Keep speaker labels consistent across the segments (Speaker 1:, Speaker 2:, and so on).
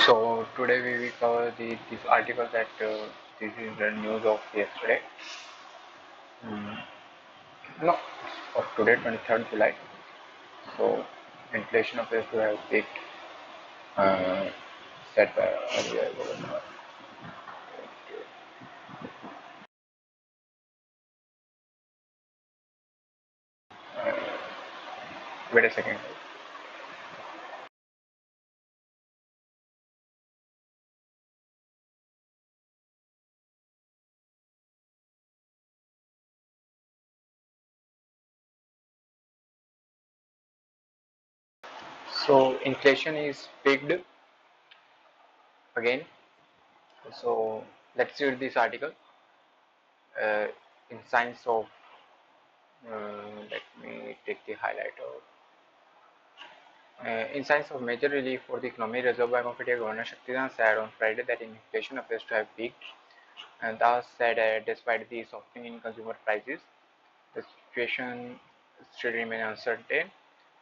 Speaker 1: So today we will cover this article that this is the news of yesterday. Mm, no, of today, 23rd July. So inflation appears to have peaked, uh, set by RBI Governor. Wait a second. So inflation is peaked again. So let's read this article. Uh, in signs of, let me take the highlighter. In signs of major relief for the economy, Reserve Bank of India Governor Shaktidan said on Friday that inflation appears to have peaked, and thus said despite the softening in consumer prices, the situation still remains uncertain.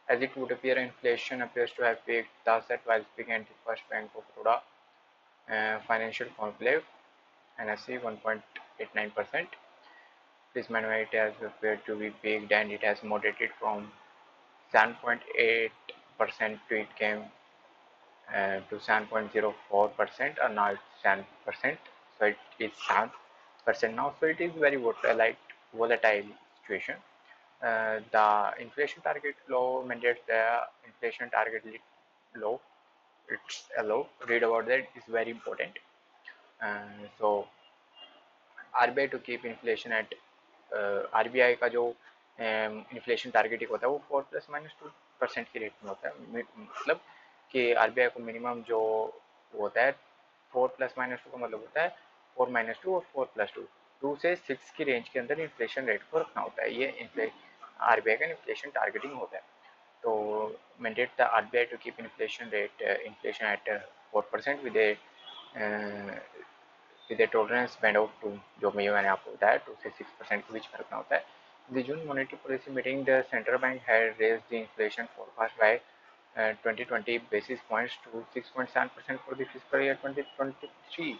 Speaker 1: As it would appear, inflation appears to have peaked, thus said while speaking at the First Bank of Baroda Financial Conclave, NSE 1.89%. This meanwhile it has appeared to be peaked and it has moderated from 7.8% to it came to 7.04%, or now it's 7%. So it is 7% now. So it is very volatile situation. The inflation target low mandates the inflation target low. It's a low. Read about that. It's very important. So RBI to keep inflation at RBI का जो inflation target होता है वो 4 ± 2% की rate में होता है मतलब कि आरबीआई को मिनिमम जो होता है 4 ± 2 का मतलब होता है 4 - 2 और 4 + 2 2 से 6 की रेंज के अंदर इन्फ्लेशन रेट को रखना होता है ये आरबीआई का इन्फ्लेशन टारगेटिंग होता है तो mandate the RBI to keep inflation at 4% with a tolerance band of 2 जो मैंने आपको बताया 2 से 6% के बीच में रखना होता है. The June monetary policy meeting, the central bank had raised the inflation forecast by 20 basis points to 6.7% for the fiscal year 2023.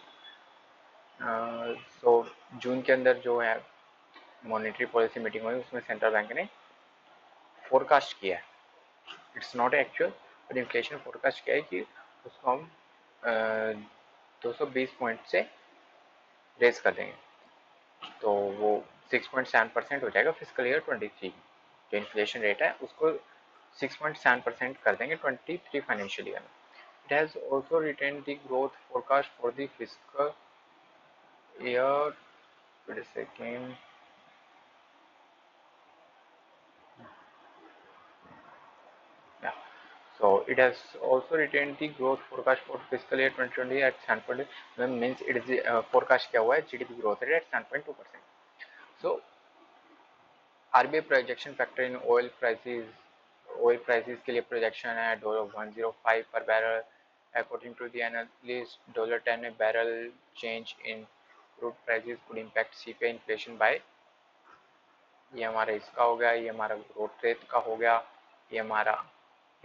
Speaker 1: So जून के अंदर जो है मॉनेटरी पॉलिसी मीटिंग हुई उसमें सेंट्रल बैंक ने फोरकास्ट किया है. It's not actual but inflation forecast किया है कि उसको हम 220 पॉइंट से रेज कर देंगे तो वो 6.7% हो जाएगा फिजिकल ईयर 23 जो इन्फ्लेशन रेट है उसको 6.7% कर देंगे 23 फाइनेंशियल ईयर में. It has also written the growth forecast for the physical year second So it has also retained the growth forecast for fiscal year 2020 at 7. Means it is forecast क्या हुआ है GDP growth rate at 7.2%. So RBI projection factor in oil prices के लिए projection है $105 per barrel. According to the analyst, $10 a barrel change in crude prices could impact CPI inflation by. ये हमारा इसका हो गया, ये हमारा ग्रोथ रेट का हो गया, ये हमारा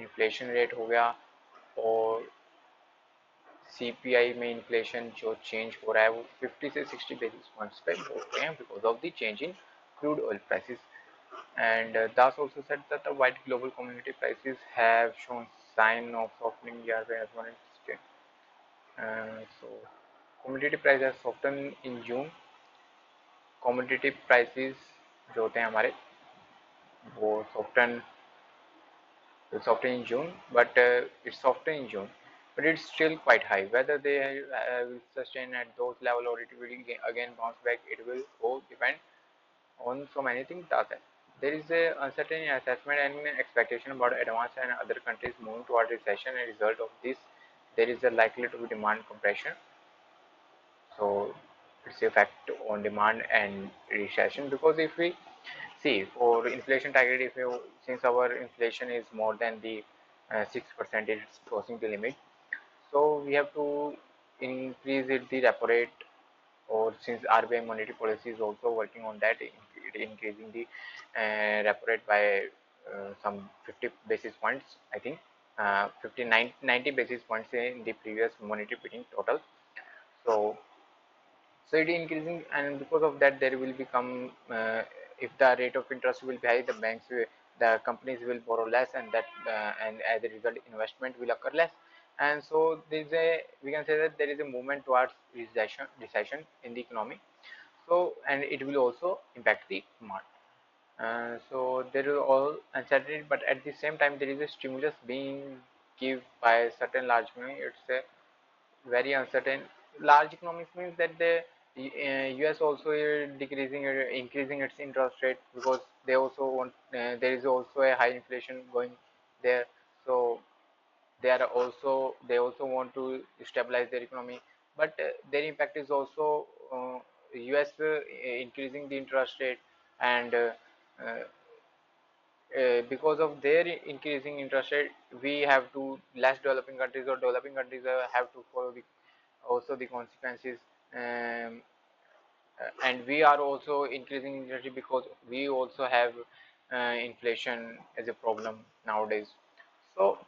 Speaker 1: इन्फ्लेशन रेट हो गया और सीपीआई में इन्फ्लेशन जो चेंज हो रहा है वो 50 से 60 बेसिस पॉइंट्स पे हो रहे हैं because of the change in crude oil prices. And Das also said that the wide global commodity prices have shown sign of softening year as one is. So commodity prices have softened in June. Commodity prices जो होते हैं हमारे वो soften in June, but it's soften in June, but it's still quite high. Whether they will sustain at those level or it will again bounce back, it will all depend on so many things. There is a uncertain assessment and expectation about advanced and other countries moving toward recession. As a result of this, there is a likely to be demand compression. So it's effect on demand and recession because if we see for inflation target, since our inflation is more than the 6%, it's crossing the limit. So we have to increase the repo rate, or since RBI monetary policy is also working on that, increasing the repo rate by some 50 basis points, I think, 90 basis points in the previous monetary meeting total. So so it is increasing, and because of that there will become if the rate of interest will be high, the companies will borrow less, and that and as a result investment will occur less. And so there is a, we can say that there is a movement towards recession in the economy. So and it will also impact the market. So there is all uncertainty, but at the same time there is a stimulus being given by certain large economy. It's a very uncertain. Large economics means that the US also decreasing or increasing its interest rate, because they also want there is also a high inflation going there. So they also want to stabilize their economy, but their impact is also US increasing the interest rate, and uh, because of their increasing interest rate, we have to less developing countries or developing countries have to follow the also the consequences. um, and we are also increasing interest rate because we also have inflation as a problem nowadays. So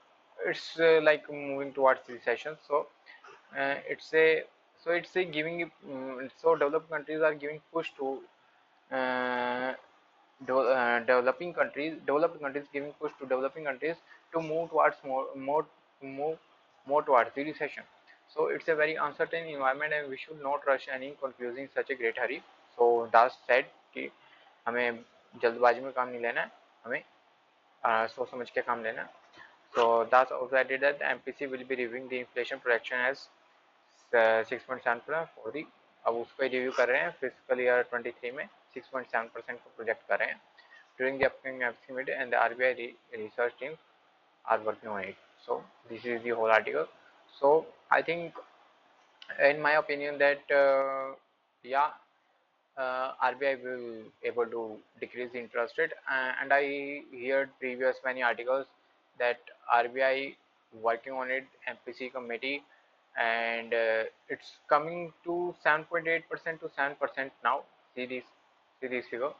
Speaker 1: it's like moving towards recession. So it's a it's a giving so developed countries are giving push to uh, developing countries giving push to developing countries to move towards move more towards the recession. So it's a very uncertain environment, and we should not rush any conclusion in such a great hurry. So that's said कि हमें जल्दबाजी में काम नहीं लेना है, हमें सोच समझ के काम लेना है. So that's also added that the MPC will be reviewing the inflation projection as 6.7% for the, अब उसको रिव्यू कर रहे हैं फिजिकल ईयर 23 में 6.7% को प्रोजेक्ट कर रहे हैं during the upcoming MPC meeting, and the RBI research team are working on it. So this is the whole article. So I think in my opinion that yeah, RBI will able to decrease the interest rate, and I heard previous many articles that RBI working on it, MPC committee, and it's coming to 7.8% to 7% now. See this figure.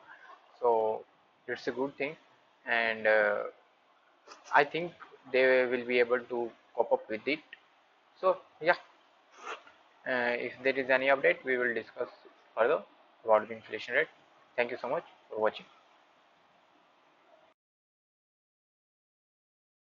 Speaker 1: So it's a good thing, and I think they will be able to cope up with it. So yeah, if there is any update, we will discuss further about the inflation rate. Thank you so much for watching.